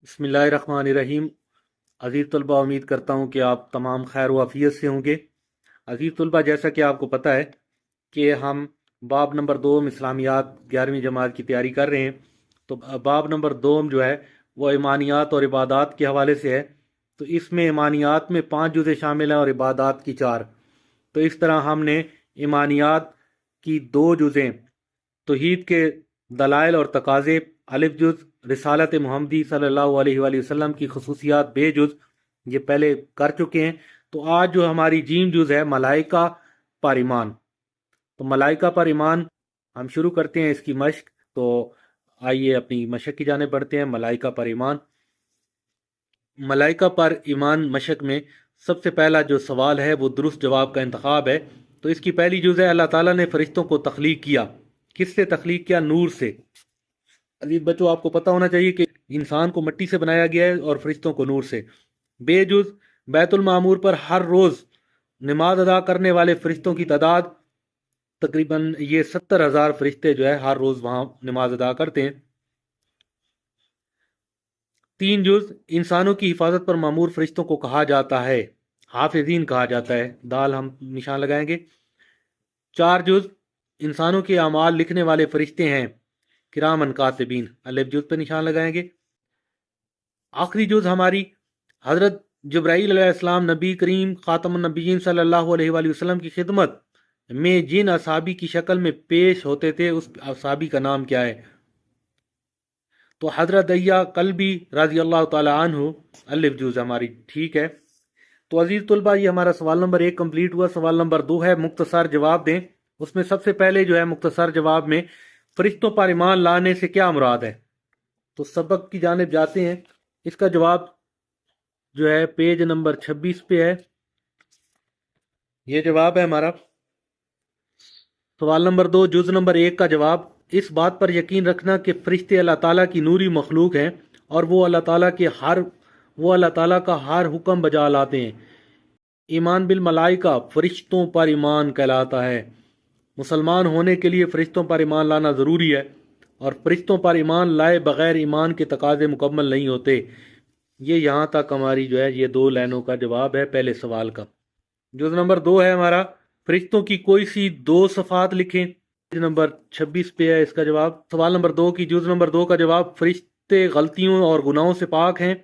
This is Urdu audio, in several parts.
بسم اللہ الرحمن الرحیم۔ عزیز طلبہ، امید کرتا ہوں کہ آپ تمام خیر و عافیت سے ہوں گے۔ عزیز طلبہ، جیسا کہ آپ کو پتہ ہے کہ ہم باب نمبر دوم اسلامیات 11ویں جماعت کی تیاری کر رہے ہیں، تو باب نمبر دوم جو ہے وہ ایمانیات اور عبادات کے حوالے سے ہے۔ تو اس میں ایمانیات میں 5 جزء شامل ہیں اور عبادات کی 4۔ تو اس طرح ہم نے ایمانیات کی 2 جزیں توحید کے دلائل اور تقاضے الف جز، رسالت محمدی صلی اللہ علیہ وآلہ وسلم کی خصوصیات بے جز، یہ پہلے کر چکے ہیں۔ تو آج جو ہماری جیم جز ہے ملائکہ پر ایمان، تو ملائکہ پر ایمان ہم شروع کرتے ہیں اس کی مشق۔ تو آئیے اپنی مشق کی جانب بڑھتے ہیں۔ ملائکہ پر ایمان، ملائکہ پر ایمان مشق میں سب سے پہلا جو سوال ہے وہ درست جواب کا انتخاب ہے۔ تو اس کی پہلی جز ہے اللہ تعالیٰ نے فرشتوں کو تخلیق کیا۔ کس سے تخلیق کیا؟ نور سے۔ عزیز بچوں، آپ کو پتہ ہونا چاہیے کہ انسان کو مٹی سے بنایا گیا ہے اور فرشتوں کو نور سے۔ بے جز، بیت المعمور پر ہر روز نماز ادا کرنے والے فرشتوں کی تعداد تقریباً یہ 70,000 فرشتے جو ہے ہر روز وہاں نماز ادا کرتے ہیں۔ 3 جز، انسانوں کی حفاظت پر مامور فرشتوں کو کہا جاتا ہے، حافظین کہا جاتا ہے، دال ہم نشان لگائیں گے۔ 4 جز، انسانوں کے اعمال لکھنے والے فرشتے ہیں، کرامن کاتبین، الف جز پہ نشان لگائیں گے۔ آخری جز ہماری حضرت جبرائیل علیہ السلام نبی کریم خاتم النبیین صلی اللہ علیہ وآلہ وسلم کی خدمت میں جن اصحابی کی شکل میں پیش ہوتے تھے اس اصحابی کا نام کیا ہے؟ تو حضرت دیا قلبی رضی اللہ تعالی عنہ، الف جز ہماری ٹھیک ہے۔ تو عزیز طلبہ، یہ ہمارا سوال نمبر 1 کمپلیٹ ہوا۔ سوال نمبر 2 ہے مختصر جواب دیں۔ اس میں سب سے پہلے جو ہے مختصر جواب میں فرشتوں پر ایمان لانے سے کیا مراد ہے؟ تو سبق کی جانب جاتے ہیں۔ اس کا جواب جو ہے پیج نمبر 26 پہ ہے، یہ جواب ہے ہمارا۔ سوال نمبر 2 جز نمبر 1 کا جواب، اس بات پر یقین رکھنا کہ فرشتے اللہ تعالیٰ کی نوری مخلوق ہیں اور وہ اللہ تعالیٰ کا ہر حکم بجا لاتے ہیں۔ ایمان بالملائکہ فرشتوں پر ایمان کہلاتا ہے۔ مسلمان ہونے کے لیے فرشتوں پر ایمان لانا ضروری ہے، اور فرشتوں پر ایمان لائے بغیر ایمان کے تقاضے مکمل نہیں ہوتے۔ یہ یہاں تک ہماری جو ہے یہ 2 لائنوں کا جواب ہے پہلے سوال کا۔ جز نمبر 2 ہے ہمارا، فرشتوں کی کوئی سی 2 صفات لکھیں، جز نمبر 26 پہ ہے اس کا جواب۔ سوال نمبر 2 کی جز نمبر 2 کا جواب، فرشتے غلطیوں اور گناہوں سے پاک ہیں،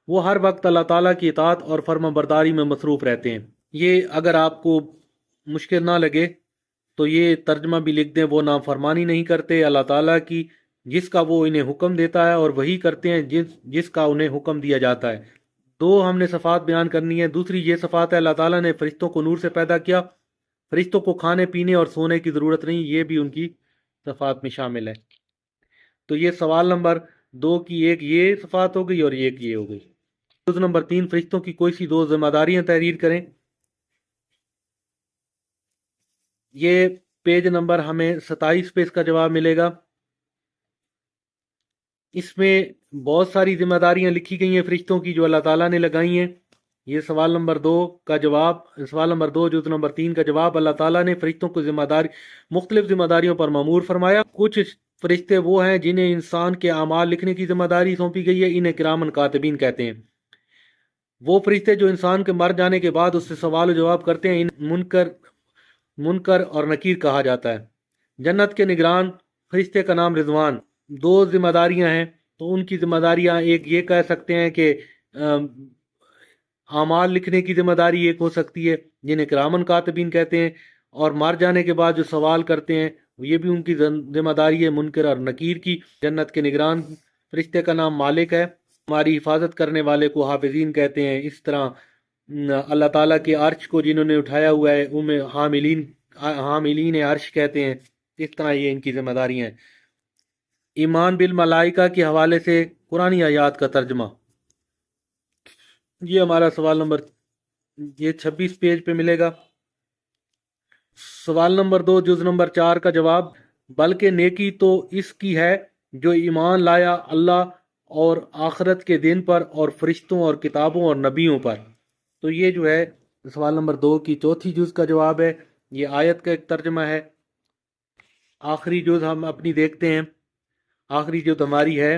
وہ ہر وقت اللہ تعالیٰ کی اطاعت اور فرما برداری میں مصروف رہتے ہیں۔ یہ اگر آپ کو مشکل نہ لگے تو یہ ترجمہ بھی لکھ دیں، وہ نافرمانی نہیں کرتے اللہ تعالیٰ کی جس کا وہ انہیں حکم دیتا ہے، اور وہی کرتے ہیں جس کا انہیں حکم دیا جاتا ہے۔ 2 ہم نے صفات بیان کرنی ہے۔ دوسری یہ صفات ہے، اللہ تعالیٰ نے فرشتوں کو نور سے پیدا کیا، فرشتوں کو کھانے پینے اور سونے کی ضرورت نہیں، یہ بھی ان کی صفات میں شامل ہے۔ تو یہ سوال نمبر 2 کی ایک یہ صفات ہو گئی اور ایک یہ ہو گئی۔ جز نمبر 3، فرشتوں کی کوئی سی 2 ذمہ داریاں تحریر کریں۔ یہ پیج نمبر ہمیں 27 پہ اس کا جواب ملے گا۔ اس میں بہت ساری ذمہ داریاں لکھی گئی ہیں فرشتوں کی جو اللہ تعالیٰ نے لگائی ہیں۔ یہ سوال نمبر 2 کا جواب، سوال نمبر 2 جز نمبر 3 کا جواب، اللہ تعالیٰ نے فرشتوں کو مختلف ذمہ داریوں پر مامور فرمایا۔ کچھ فرشتے وہ ہیں جنہیں انسان کے اعمال لکھنے کی ذمہ داری سونپی گئی ہے، انہیں کرامن کاتبین کہتے ہیں۔ وہ فرشتے جو انسان کے مر جانے کے بعد اس سے سوال و جواب کرتے ہیں، انہیں منکر اور نکیر کہا جاتا ہے۔ جنت کے نگران فرشتے کا نام رضوان۔ 2 ذمہ داریاں ہیں، تو ان کی ذمہ داریاں ایک یہ کہہ سکتے ہیں کہ اعمال لکھنے کی ذمہ داری ایک ہو سکتی ہے جنہیں کرامن کاتبین کہتے ہیں، اور مر جانے کے بعد جو سوال کرتے ہیں یہ بھی ان کی ذمہ داری ہے، منکر اور نکیر کی۔ جنت کے نگران فرشتے کا نام مالک ہے، ہماری حفاظت کرنے والے کو حافظین کہتے ہیں۔ اس طرح اللہ تعالیٰ کے عرش کو جنہوں نے اٹھایا ہوا ہے انہیں حاملین عرش کہتے ہیں۔ اس طرح یہ ان کی ذمہ داریاں ہیں۔ ایمان بالملائکہ کے حوالے سے قرآنی آیات کا ترجمہ، یہ ہمارا سوال نمبر 26 پیج پہ ملے گا۔ سوال نمبر 2 جز نمبر 4 کا جواب، بلکہ نیکی تو اس کی ہے جو ایمان لایا اللہ اور آخرت کے دن پر اور فرشتوں اور کتابوں اور نبیوں پر۔ تو یہ جو ہے سوال نمبر 2 کی چوتھی جز کا جواب ہے، یہ آیت کا ایک ترجمہ ہے۔ آخری جز ہم اپنی دیکھتے ہیں، آخری جز ہماری ہے